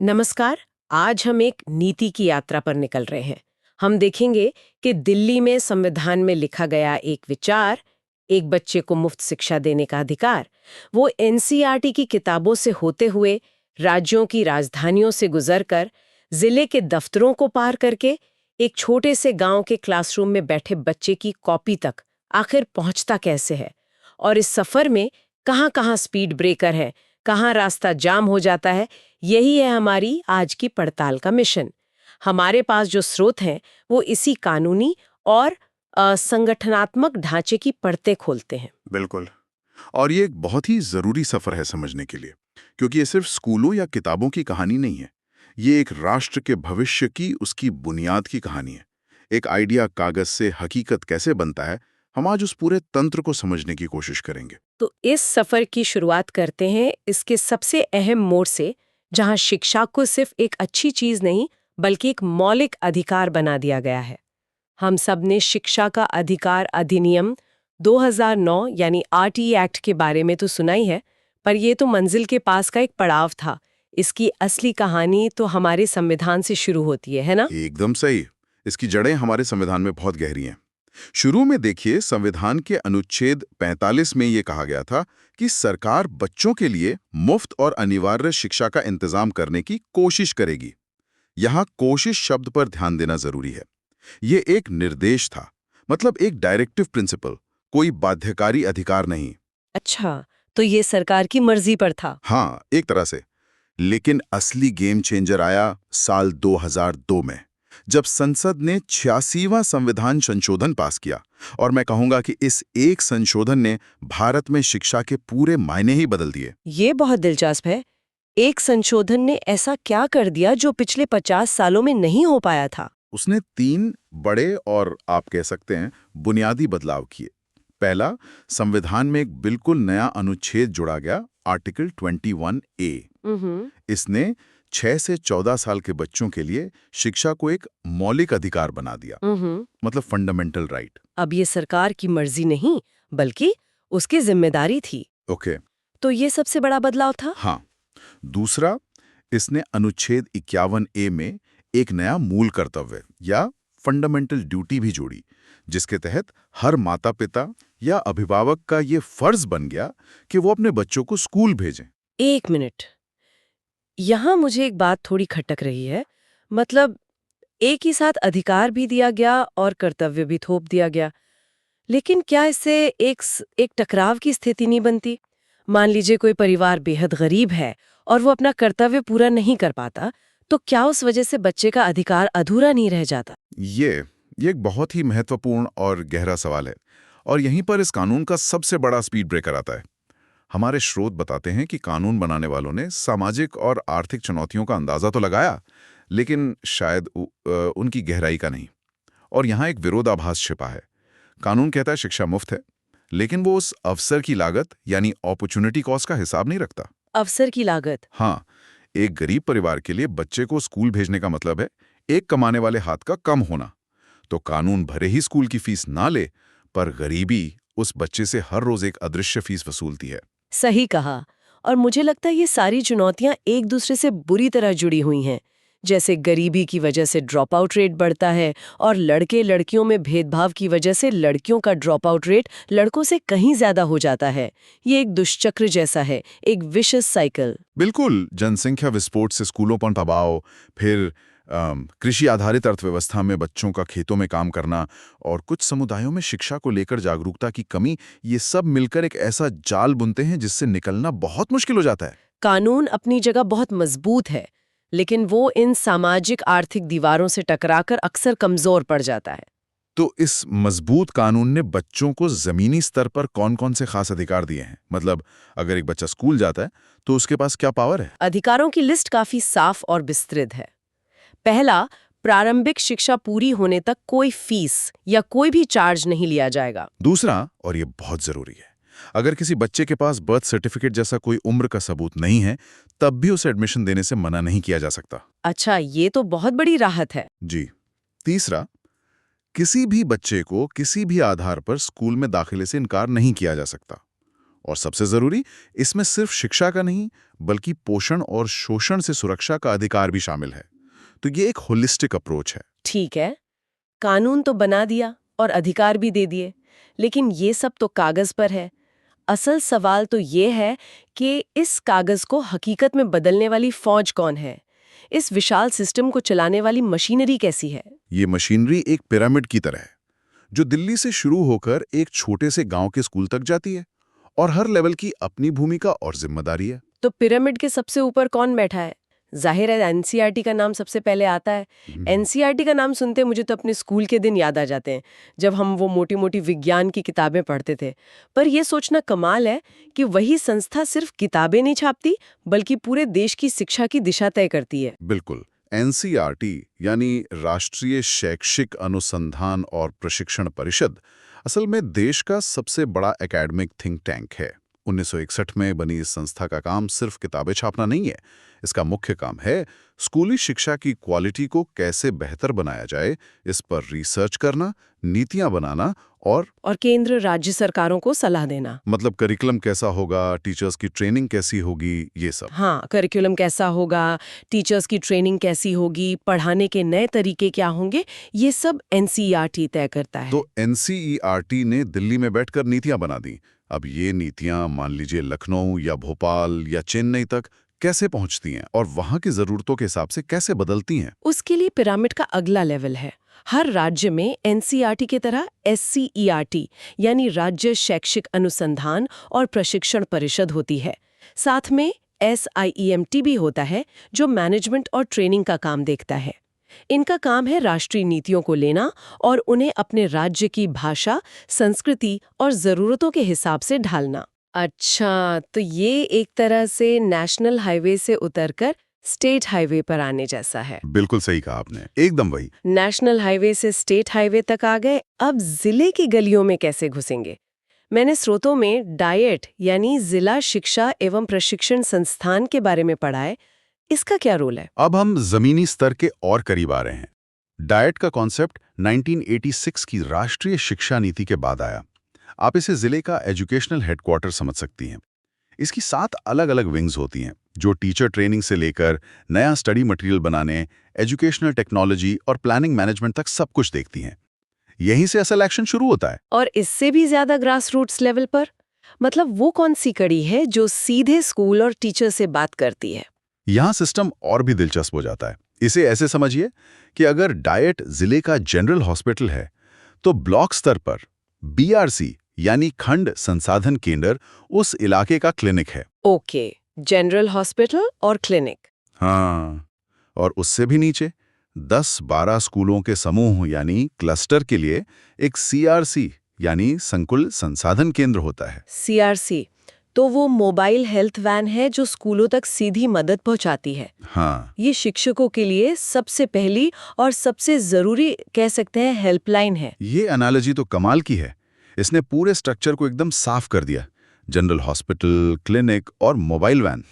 नमस्कार। आज हम एक नीति की यात्रा पर निकल रहे हैं। हम देखेंगे कि दिल्ली में संविधान में लिखा गया एक विचार, एक बच्चे को मुफ्त शिक्षा देने का अधिकार, वो एनसीईआरटी की किताबों से होते हुए, राज्यों की राजधानियों से गुजरकर, जिले के दफ्तरों को पार करके, एक छोटे से गांव के क्लासरूम में बैठे बच्चे की कॉपी तक आखिर पहुंचता कैसे है। और इस सफर में कहाँ-कहाँ स्पीड ब्रेकर है, कहाँ रास्ता जाम हो जाता है, यही है हमारी आज की पड़ताल का मिशन। हमारे पास जो स्रोत हैं वो इसी कानूनी और संगठनात्मक ढांचे की परतें खोलते हैं। बिल्कुल। और ये एक बहुत ही ज़रूरी सफ़र है समझने के लिए, क्योंकि ये सिर्फ स्कूलों या किताबों की कहानी नहीं है। ये एक राष्ट्र के भविष्य की, उसकी बुनियाद की कहानी है। एक आइडिया कागज़ से हकीकत कैसे बनता है, हम आज उस पूरे तंत्र को समझने की कोशिश करेंगे। तो इस सफर की शुरुआत करते हैं इसके सबसे अहम मोड़ से, जहां शिक्षा को सिर्फ एक अच्छी चीज नहीं बल्कि एक मौलिक अधिकार बना दिया गया है। हम सब ने शिक्षा का अधिकार अधिनियम 2009 यानी आरटी एक्ट के बारे में तो सुना ही है, पर ये तो मंजिल के पास का एक पड़ाव था। इसकी असली कहानी तो हमारे संविधान से शुरू होती है ना? एकदम सही। इसकी जड़ें हमारे संविधान में बहुत गहरी हैं। शुरू में देखिए, संविधान के अनुच्छेद 45 में ये कहा गया था कि सरकार बच्चों के लिए मुफ्त और अनिवार्य शिक्षा का इंतजाम करने की कोशिश करेगी। यहाँ कोशिश शब्द पर ध्यान देना जरूरी है। ये एक निर्देश था, मतलब एक डायरेक्टिव प्रिंसिपल, कोई बाध्यकारी अधिकार नहीं। अच्छा, तो ये सरकार की मर्जी पर था। हाँ, एक तरह से। लेकिन असली गेम चेंजर आया साल 2002 में, जब संसद ने 86वां संविधान संशोधन पास किया। और मैं कहूंगा कि इस एक संशोधन ने भारत में शिक्षा के पूरे मायने ही बदल दिए। ये बहुत दिलचस्प है। एक संशोधन ने ऐसा क्या कर दिया जो पिछले 50 सालों में नहीं हो पाया था? उसने 3 बड़े और आप कह सकते हैं बुनियादी बदलाव किए। पहला, संविधान में एक बिल्कुल नया अनुच्छेद जोड़ा गया, आर्टिकल 21A। इसने 6 से 14 साल के बच्चों के लिए शिक्षा को एक मौलिक अधिकार बना दिया, मतलब फंडामेंटल राइट। अब ये सरकार की मर्जी नहीं बल्कि उसकी जिम्मेदारी थी। ओके। तो ये सबसे बड़ा बदलाव था। हाँ। दूसरा, इसने अनुच्छेद 51A में एक नया मूल कर्तव्य या फंडामेंटल ड्यूटी भी जोड़ी, जिसके तहत हर माता पिता या अभिभावक का ये फर्ज बन गया कि वो अपने बच्चों को स्कूल भेजें। एक मिनट, यहाँ मुझे एक बात थोड़ी खटक रही है। मतलब एक ही साथ अधिकार भी दिया गया और कर्तव्य भी थोप दिया गया, लेकिन क्या इससे एक टकराव की स्थिति नहीं बनती? मान लीजिए कोई परिवार बेहद गरीब है और वो अपना कर्तव्य पूरा नहीं कर पाता, तो क्या उस वजह से बच्चे का अधिकार अधूरा नहीं रह जाता? ये एक बहुत ही महत्वपूर्ण और गहरा सवाल है, और यहीं पर इस कानून का सबसे बड़ा स्पीड ब्रेकर आता है। हमारे स्रोत बताते हैं कि कानून बनाने वालों ने सामाजिक और आर्थिक चुनौतियों का अंदाजा तो लगाया, लेकिन शायद उनकी गहराई का नहीं। और यहाँ एक विरोधाभास छिपा है। कानून कहता है शिक्षा मुफ्त है, लेकिन वो उस अवसर की लागत यानी अपॉर्चुनिटी कॉस्ट का हिसाब नहीं रखता। अवसर की लागत। हाँ, एक गरीब परिवार के लिए बच्चे को स्कूल भेजने का मतलब है एक कमाने वाले हाथ का कम होना। तो कानून भले ही स्कूल की फीस ना ले, पर गरीबी उस बच्चे से हर रोज एक अदृश्य फीस वसूलती है। सही कहा। और मुझे लगता है ये सारी चुनौतियां एक दूसरे से बुरी तरह जुड़ी हुई हैं। जैसे गरीबी की वजह से ड्रॉप आउट रेट बढ़ता है और लड़के लड़कियों में भेदभाव की वजह से लड़कियों का ड्रॉप आउट रेट लड़कों से कहीं ज्यादा हो जाता है। ये एक दुष्चक्र जैसा है, एक विशेष साइकिल। बिल्कुल, जनसंख्या विस्फोट से स्कूलों पर दबाव, फिर कृषि आधारित अर्थव्यवस्था में बच्चों का खेतों में काम करना, और कुछ समुदायों में शिक्षा को लेकर जागरूकता की कमी, ये सब मिलकर एक ऐसा जाल बुनते हैं जिससे निकलना बहुत मुश्किल हो जाता है। कानून अपनी जगह बहुत मजबूत है, लेकिन वो इन सामाजिक आर्थिक दीवारों से टकराकर अक्सर कमजोर पड़ जाता है। तो इस मजबूत कानून ने बच्चों को जमीनी स्तर पर कौन-कौन से खास अधिकार दिए हैं? मतलब अगर एक बच्चा स्कूल जाता है, तो उसके पास क्या पावर है? अधिकारों की लिस्ट काफी साफ और विस्तृत है। पहला, प्रारंभिक शिक्षा पूरी होने तक कोई फीस या कोई भी चार्ज नहीं लिया जाएगा। दूसरा, और ये बहुत जरूरी है, अगर किसी बच्चे के पास बर्थ सर्टिफिकेट जैसा कोई उम्र का सबूत नहीं है, तब भी उसे एडमिशन देने से मना नहीं किया जा सकता। अच्छा, ये तो बहुत बड़ी राहत है। जी। तीसरा, किसी भी बच्चे को किसी भी आधार पर स्कूल में दाखिले से इनकार नहीं किया जा सकता। और सबसे जरूरी, इसमें सिर्फ शिक्षा का नहीं बल्कि पोषण और शोषण से सुरक्षा का अधिकार भी शामिल है। तो ये एक होलिस्टिक अप्रोच है। ठीक है, कानून तो बना दिया और अधिकार भी दे दिए, लेकिन ये सब तो कागज पर है। असल सवाल तो ये है कि इस कागज को हकीकत में बदलने वाली फौज कौन है? इस विशाल सिस्टम को चलाने वाली मशीनरी कैसी है? ये मशीनरी एक पिरामिड की तरह है, जो दिल्ली से शुरू होकर एक छोटे से गांव के स्कूल तक जाती है, और हर लेवल की अपनी भूमिका और जिम्मेदारी है। तो पिरामिड के सबसे ऊपर कौन बैठा है? जाहिर है एनसीईआरटी का नाम सबसे पहले आता है। एनसीईआरटी का नाम सुनते मुझे तो अपने स्कूल के दिन याद आ जाते हैं, जब हम वो मोटी मोटी विज्ञान की किताबें पढ़ते थे। पर यह सोचना कमाल है कि वही संस्था सिर्फ किताबें नहीं छापती, बल्कि पूरे देश की शिक्षा की दिशा तय करती है। बिल्कुल। एनसीईआरटी यानी राष्ट्रीय शैक्षिक अनुसंधान और प्रशिक्षण परिषद असल में देश का सबसे बड़ा एकेडमिक थिंक टैंक है। 1961 में बनी इस संस्था का काम सिर्फ किताबें छापना नहीं है। इसका मुख्य काम है स्कूली शिक्षा की क्वालिटी को कैसे बेहतर बनाया जाए, इस पर रिसर्च करना, नीतियां बनाना और केंद्र राज्य सरकारों को सलाह देना। मतलब करिकुलम कैसा होगा, टीचर्स की ट्रेनिंग कैसी होगी, ये सब। हाँ, करिकुलम कैसा होगा, टीचर्स की ट्रेनिंग कैसी होगी, पढ़ाने के नए तरीके क्या होंगे, ये सब एनसीईआरटी तय करता है। तो एनसीईआरटी ने दिल्ली में बैठकर नीतियां बना दी। अब ये नीतियां मान लीजिए लखनऊ या भोपाल या चेन्नई तक कैसे पहुंचती हैं और वहां की जरूरतों के हिसाब से कैसे बदलती हैं? उसके लिए पिरामिड का अगला लेवल है। हर राज्य में एनसीईआरटी की तरह एससीईआरटी यानी राज्य शैक्षिक अनुसंधान और प्रशिक्षण परिषद होती है। साथ में एसआईईएमटी भी होता है, जो मैनेजमेंट और ट्रेनिंग का काम देखता है। इनका काम है राष्ट्रीय नीतियों को लेना और उन्हें अपने राज्य की भाषा, संस्कृति और जरूरतों के हिसाब से ढालना। अच्छा, तो ये एक तरह से नेशनल हाईवे से उतरकर स्टेट हाईवे पर आने जैसा है। बिल्कुल सही कहा आपने, एकदम वही। नेशनल हाईवे से स्टेट हाईवे तक आ गए, अब जिले की गलियों में कैसे घुसेंगे? मैंने स्रोतों में डाइट यानी जिला शिक्षा एवं प्रशिक्षण संस्थान के बारे में पढ़ा है। इसका क्या रोल है? अब हम जमीनी स्तर के और करीब आ रहे हैं। डाइट का कॉन्सेप्ट 1986 की राष्ट्रीय शिक्षा नीति के बाद आया। आप इसे जिले का एजुकेशनल हेडक्वार्टर समझ सकती हैं। इसकी 7 अलग-अलग विंग्स होती हैं, जो टीचर ट्रेनिंग से लेकर नया स्टडी मटेरियल बनाने, एजुकेशनल टेक्नोलॉजी और प्लानिंग मैनेजमेंट तक सब कुछ देखती हैं। यहीं से असल एक्शन शुरू होता है। और इससे भी ज्यादा ग्रास रूट्स लेवल पर, मतलब वो कौन सी कड़ी है जो सीधे स्कूल और टीचर से बात करती है? यहाँ सिस्टम और भी दिलचस्प हो जाता है। इसे ऐसे समझिए कि अगर डाइट जिले का जनरल हॉस्पिटल है, तो ब्लॉक स्तर पर बीआरसी यानी खंड संसाधन केंद्र उस इलाके का क्लिनिक है। ओके, जनरल हॉस्पिटल और क्लिनिक। हाँ, और उससे भी नीचे 10-12 स्कूलों के समूह यानी क्लस्टर के लिए एक सीआरसी यानी संकुल संसाधन केंद्र होता है। सीआरसी तो वो मोबाइल हेल्थ वैन है जो स्कूलों तक सीधी मदद पहुंचाती है। हाँ, ये शिक्षकों के लिए सबसे पहली और सबसे जरूरी कह सकते हैं हेल्पलाइन है। ये एनालॉजी तो कमाल की है। इसने पूरे स्ट्रक्चर को एकदम साफ कर दिया। जनरल हॉस्पिटल, क्लिनिक और मोबाइल वैन।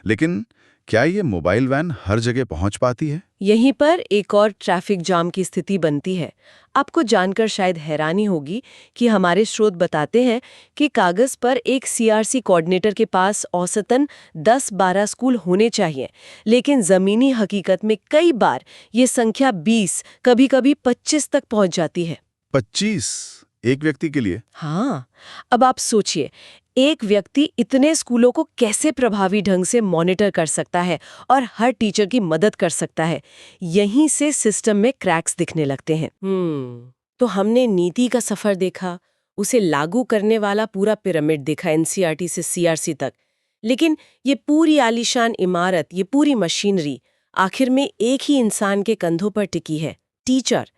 लेकिन क्या ये मोबाइल वैन हर जगह पहुंच पाती है? यहीं पर एक और ट्रैफिक जाम की स्थिति बनती है। आपको जानकर शायद हैरानी होगी कि हमारे स्रोत बताते हैं कि कागज पर एक सीआरसी कोऑर्डिनेटर के पास औसतन 10-12 स्कूल होने चाहिए, लेकिन जमीनी हकीकत में कई बार ये संख्या 20, कभी-कभी 25 तक पहुंच जाती है। 25 एक व्यक्ति के लिए? हाँ, अब आप सोचिए, एक व्यक्ति इतने स्कूलों को कैसे प्रभावी ढंग से मॉनिटर कर सकता है और हर टीचर की मदद कर सकता है? यहीं से सिस्टम में क्रैक्स दिखने लगते हैं। तो हमने नीति का सफर देखा, उसे लागू करने वाला पूरा पिरामिड देखा, एनसीईआरटी से सीआरसी तक। लेकिन ये पूरी आलीशान इमारत, ये पूरी मशीनरी आखिर में एक ही इंसान के कंधों पर टिकी है, टीचर।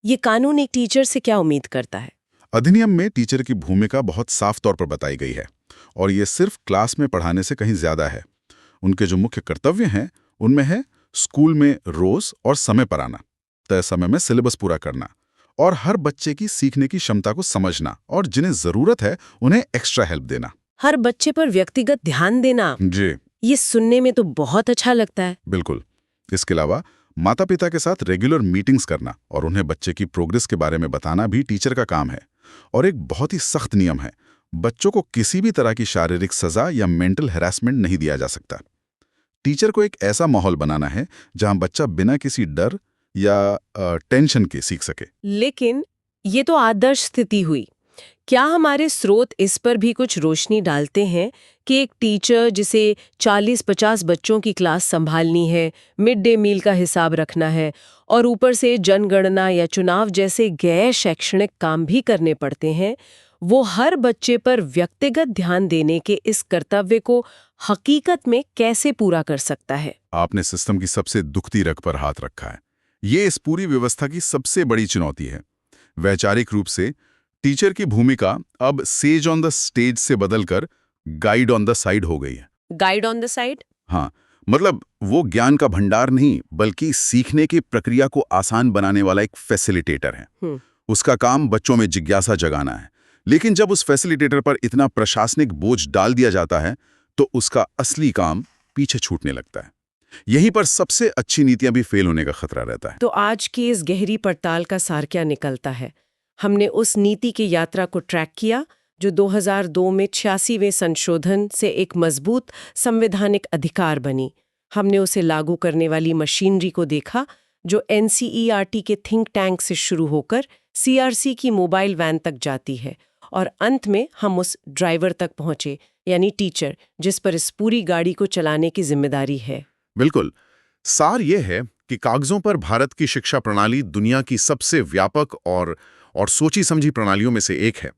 ये कानून एक टीचर से क्या उम्मीद करता है? अधिनियम में टीचर की भूमिका बहुत साफ तौर पर बताई गई है, और ये सिर्फ क्लास में पढ़ाने से कहीं ज्यादा है। उनके जो मुख्य कर्तव्य हैं उनमें है स्कूल में रोज और समय पर आना, तय समय में सिलेबस पूरा करना और हर बच्चे की सीखने की क्षमता को समझना, और जिन्हें जरूरत है उन्हें एक्स्ट्रा हेल्प देना। हर बच्चे पर व्यक्तिगत ध्यान देना। जी, ये सुनने में तो बहुत अच्छा लगता है। बिल्कुल। इसके अलावा माता पिता के साथ रेगुलर मीटिंग्स करना और उन्हें बच्चे की प्रोग्रेस के बारे में बताना भी टीचर का काम है। और एक बहुत ही सख्त नियम है, बच्चों को किसी भी तरह की शारीरिक सजा या मेंटल हैरेसमेंट नहीं दिया जा सकता। टीचर को एक ऐसा माहौल बनाना है जहां बच्चा बिना किसी डर या टेंशन के सीख सके। लेकिन ये तो आदर्श स्थिति हुई। क्या हमारे स्रोत इस पर भी कुछ रोशनी डालते हैं कि एक टीचर जिसे 40-50 बच्चों की क्लास संभालनी है, मिड डे मील का हिसाब रखना है और ऊपर से जनगणना या चुनाव जैसे गैर शैक्षणिक काम भी करने पड़ते हैं, वो हर बच्चे पर व्यक्तिगत ध्यान देने के इस कर्तव्य को हकीकत में कैसे पूरा कर सकता है? आपने सिस्टम की सबसे दुखती रग पर हाथ रखा है। ये इस पूरी व्यवस्था की सबसे बड़ी चुनौती है। वैचारिक रूप से टीचर की भूमिका अब सेज ऑन द स्टेज से बदलकर गाइड ऑन द साइड हो गई है। Guide on the side? हाँ, मतलब वो ज्ञान का भंडार नहीं, बल्कि सीखने की प्रक्रिया को आसान बनाने वाला एक फैसिलिटेटर है। उसका काम बच्चों में जिज्ञासा जगाना है। लेकिन जब उस फैसिलिटेटर पर इतना प्रशासनिक बोझ डाल दिया जाता है, तो उसका असली काम पीछे छूटने लगता है। यहीं पर सबसे अच्छी नीतियां भी फेल होने का खतरा रहता है। तो आज की इस गहरी पड़ताल का सार क्या निकलता है? हमने उस नीति की यात्रा को ट्रैक किया जो 2002 में 86वें संशोधन से एक मजबूत संवैधानिक अधिकार बनी। हमने उसे लागू करने वाली मशीनरी को देखा जो NCERT के थिंक टैंक से शुरू होकर CRC की मोबाइल वैन तक जाती है, और अंत में हम उस ड्राइवर तक पहुंचे, यानी टीचर, जिस पर इस पूरी गाड़ी को चलाने की जिम्मेदारी है। बिल्कुल। सार यह है कि कागजों पर भारत की शिक्षा प्रणाली दुनिया की सबसे व्यापक और सोची समझी प्रणालियों में से एक है।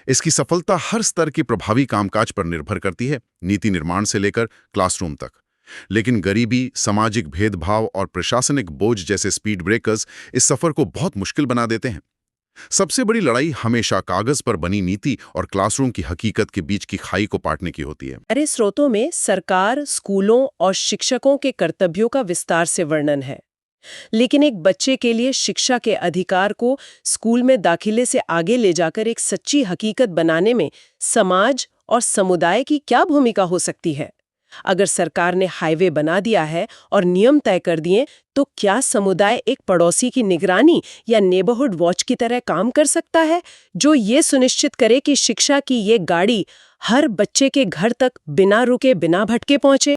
इसकी सफलता हर स्तर की प्रभावी कामकाज पर निर्भर करती है, नीति निर्माण से लेकर क्लासरूम तक। लेकिन गरीबी, सामाजिक भेदभाव और प्रशासनिक बोझ जैसे स्पीड ब्रेकर्स इस सफर को बहुत मुश्किल बना देते हैं। सबसे बड़ी लड़ाई हमेशा कागज पर बनी नीति और क्लासरूम की हकीकत के बीच की खाई को पाटने की होती है। अरे स्रोतों में सरकार, स्कूलों और शिक्षकों के कर्तव्यों का विस्तार से वर्णन है, लेकिन एक बच्चे के लिए शिक्षा के अधिकार को स्कूल में दाखिले से आगे ले जाकर एक सच्ची हकीकत बनाने में समाज और समुदाय की क्या भूमिका हो सकती है? अगर सरकार ने हाईवे बना दिया है और नियम तय कर दिए, तो क्या समुदाय एक पड़ोसी की निगरानी या नेबरहुड वॉच की तरह काम कर सकता है, जो ये सुनिश्चित करे कि शिक्षा की ये गाड़ी हर बच्चे के घर तक बिना रुके, बिना भटके पहुंचे?